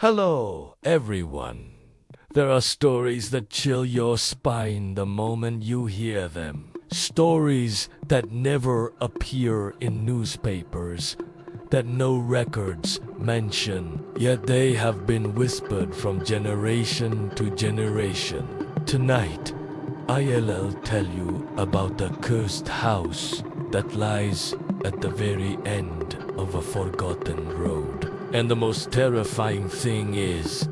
Hello, everyone. There are stories that chill your spine the moment you hear them. Stories that never appear in newspapers, that no records mention, yet they have been whispered from generation to generation. Tonight, I'll tell you about the cursed house that lies at the very end of a forgotten road. And the most terrifying thing is,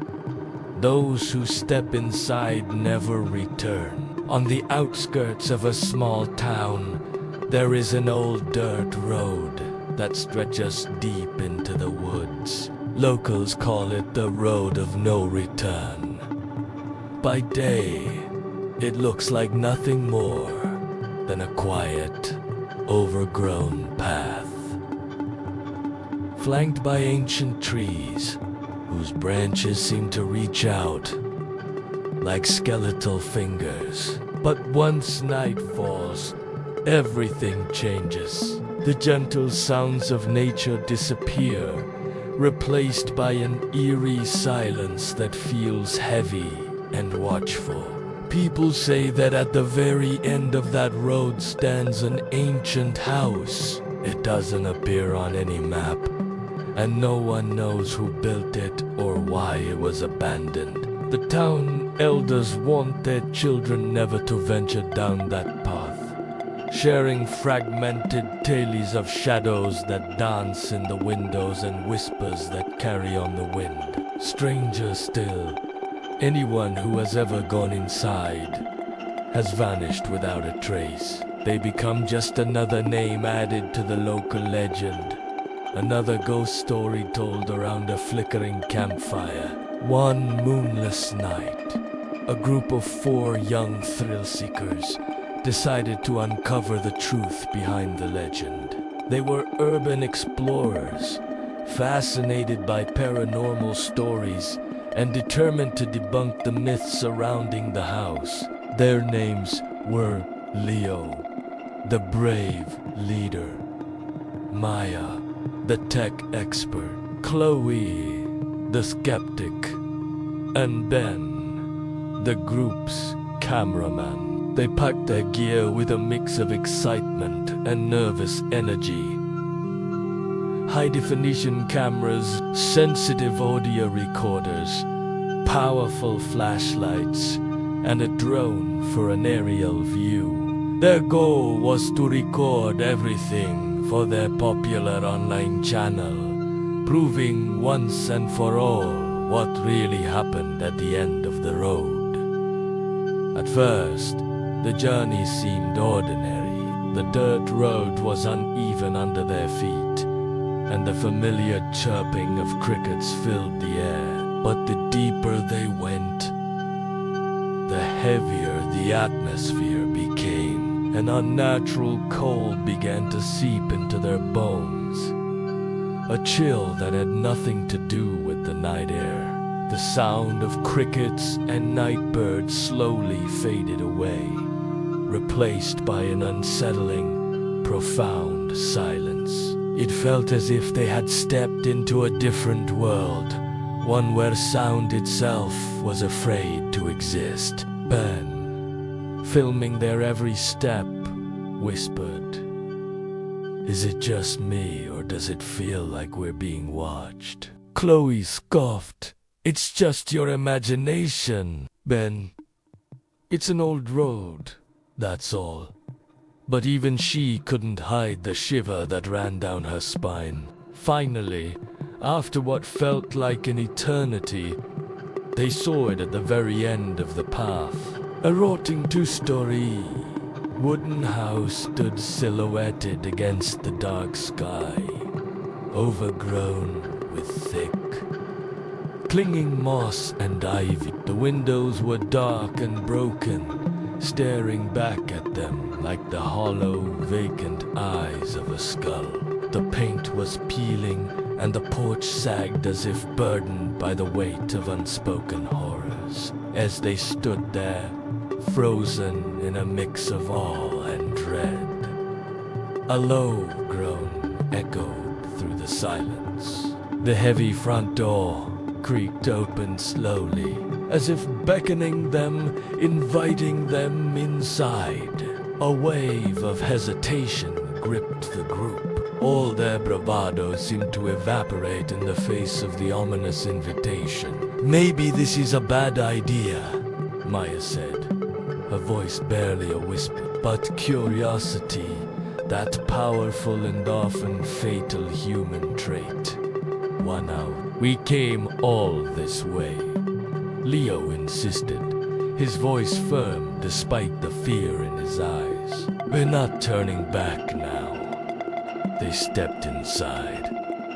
those who step inside never return. On the outskirts of a small town, there is an old dirt road that stretches deep into the woods. Locals call it the Road of No Return. By day, it looks like nothing more than a quiet, overgrown path, flanked by ancient trees whose branches seem to reach out like skeletal fingers. But once night falls, everything changes. The gentle sounds of nature disappear, replaced by an eerie silence that feels heavy and watchful. People say that at the very end of that road stands an ancient house. It doesn't appear on any map, and no one knows who built it or why it was abandoned. The town elders want their children never to venture down that path, sharing fragmented tales of shadows that dance in the windows and whispers that carry on the wind. Stranger still, anyone who has ever gone inside has vanished without a trace. They become just another name added to the local legend. Another ghost story told around a flickering campfire. One moonless night, a group of 4 young thrill-seekers decided to uncover the truth behind the legend. They were urban explorers, fascinated by paranormal stories and determined to debunk the myths surrounding the house. Their names were Leo, the brave leader; Maya, the tech expert; Chloe, the skeptic; and Ben, the group's cameraman. They packed their gear with a mix of excitement and nervous energy. High-definition cameras, sensitive audio recorders, powerful flashlights, and a drone for an aerial view. Their goal was to record everything for their popular online channel, proving once and for all what really happened at the end of the road. At first, the journey seemed ordinary. The dirt road was uneven under their feet, and the familiar chirping of crickets filled the air. But the deeper they went, the heavier the atmosphere became. An unnatural cold began to seep into their bones, a chill that had nothing to do with the night air. The sound of crickets and night birds slowly faded away, replaced by an unsettling, profound silence. It felt as if they had stepped into a different world, one where sound itself was afraid to exist. Ben, filming their every step, whispered, "Is it just me, or does it feel like we're being watched?" Chloe scoffed, "It's just your imagination." Ben, "It's an old road, that's all." But even she couldn't hide the shiver that ran down her spine. Finally, after what felt like an eternity, they saw it at the very end of the path. A rotting 2-story wooden house stood silhouetted against the dark sky, overgrown with thick, clinging moss and ivy. The windows were dark and broken, staring back at them like the hollow, vacant eyes of a skull. The paint was peeling, and the porch sagged as if burdened by the weight of unspoken horrors. As they stood there, frozen in a mix of awe and dread, a low groan echoed through the silence. The heavy front door creaked open slowly, as if beckoning them, inviting them inside. A wave of hesitation gripped the group. All their bravado seemed to evaporate in the face of the ominous invitation. "Maybe this is a bad idea," Maya said, her voice barely a whisper. But curiosity, that powerful and often fatal human trait, won out. "We came all this way," Leo insisted, his voice firm despite the fear in his eyes. "We're not turning back now." They stepped inside,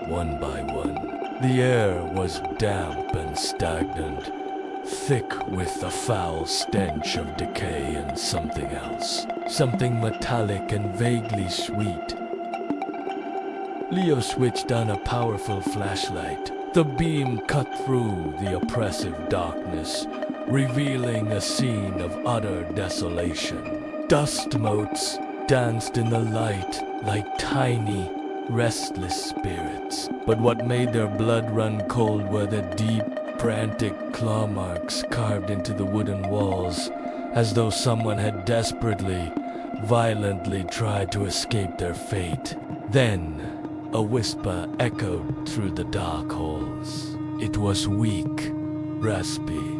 one by one. The air was damp and stagnant, thick with the foul stench of decay and something else. Something metallic and vaguely sweet. Leo switched on a powerful flashlight. The beam cut through the oppressive darkness, revealing a scene of utter desolation. Dust motes danced in the light like tiny, restless spirits. But what made their blood run cold were the deep, frantic claw marks carved into the wooden walls, as though someone had desperately, violently tried to escape their fate. Then, a whisper echoed through the dark halls. It was weak, raspy,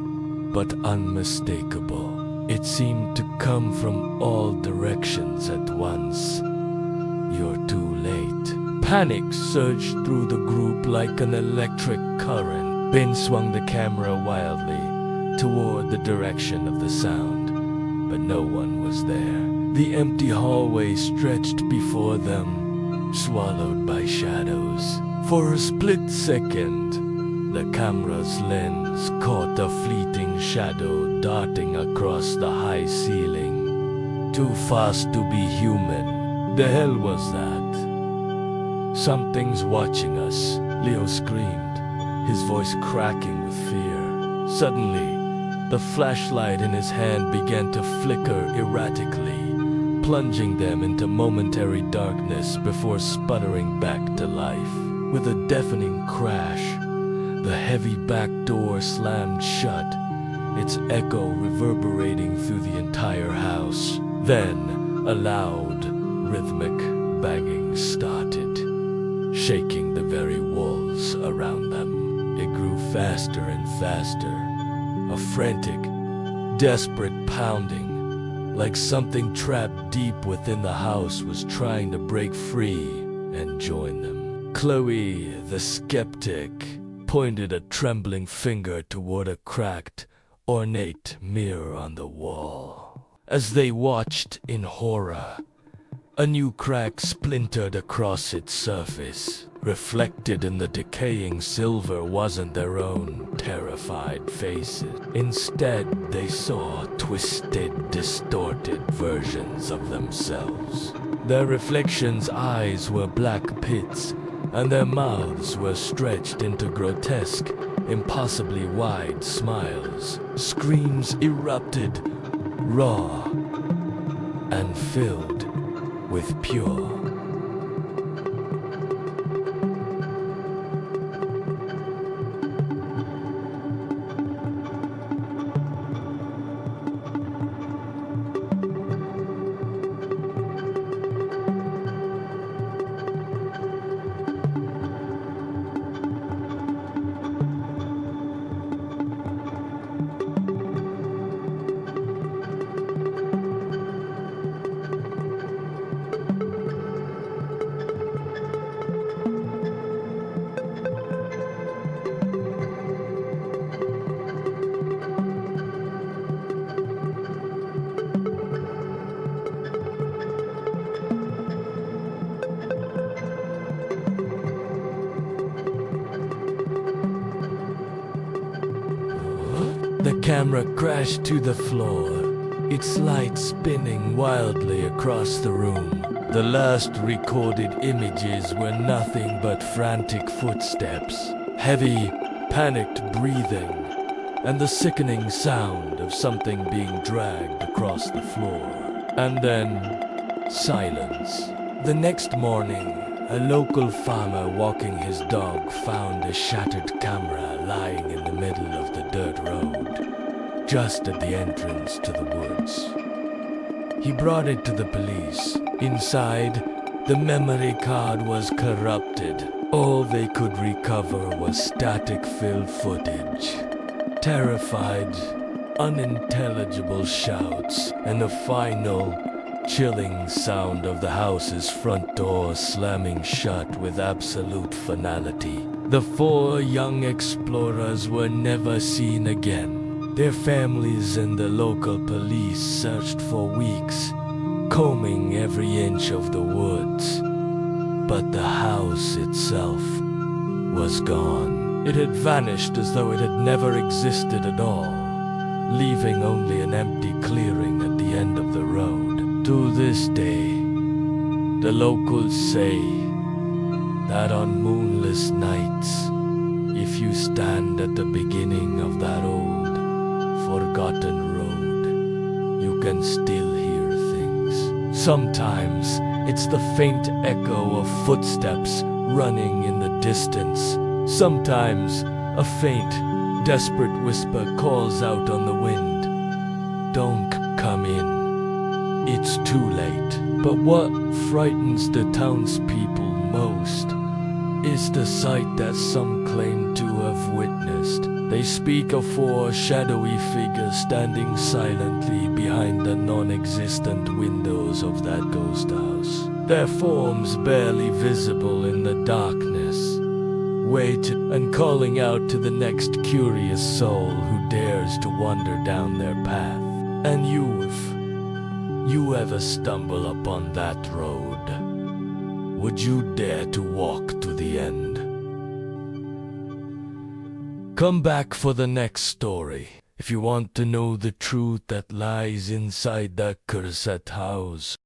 but unmistakable. It seemed to come from all directions at once. "You're too late." Panic surged through the group like an electric current. Ben swung the camera wildly toward the direction of the sound, but no one was there. The empty hallway stretched before them, swallowed by shadows. For a split second, the camera's lens caught a fleeting shadow darting across the high ceiling. Too fast to be human. The hell was that? "Something's watching us," Leo screamed, his voice cracking with fear. Suddenly, the flashlight in his hand began to flicker erratically, plunging them into momentary darkness before sputtering back to life. With a deafening crash, the heavy back door slammed shut, its echo reverberating through the entire house. Then, a loud, rhythmic banging started, shaking the very walls around them. It grew faster and faster, a frantic, desperate pounding, like something trapped deep within the house was trying to break free and join them. Chloe, the skeptic, pointed a trembling finger toward a cracked, ornate mirror on the wall. As they watched in horror, a new crack splintered across its surface. Reflected in the decaying silver wasn't their own terrified faces. Instead, they saw twisted, distorted versions of themselves. Their reflections' eyes were black pits, and their mouths were stretched into grotesque, impossibly wide smiles. Screams erupted, raw and filled with pure. The camera crashed to the floor, its light spinning wildly across the room. The last recorded images were nothing but frantic footsteps, heavy, panicked breathing, and the sickening sound of something being dragged across the floor. And then, silence. The next morning, A local farmer walking his dog found a shattered camera lying in the middle of the dirt road, just at the entrance to the woods. He brought it to the police. Inside, the memory card was corrupted. All they could recover was static-filled footage. Terrified, unintelligible shouts, and the final, chilling sound of the house's front door slamming shut with absolute finality. The four young explorers were never seen again. Their families and the local police searched for weeks, combing every inch of the woods. But the house itself was gone. It had vanished as though it had never existed at all, leaving only an empty clearing at the end of the road. To this day, the locals say that on moonless nights, if you stand at the beginning of that old, forgotten road, you can still hear things. Sometimes it's the faint echo of footsteps running in the distance. Sometimes a faint, desperate whisper calls out on the wind, "Don't come in. It's too late." But what frightens the townspeople most is the sight that some claim to have witnessed. They speak of four shadowy figures standing silently behind the non-existent windows of that ghost house. Their forms barely visible in the darkness, waiting and calling out to the next curious soul who dares to wander down their path. And you ever stumble upon that road? Would you dare to walk to the end? Come back for the next story if you want to know the truth that lies inside that cursed house.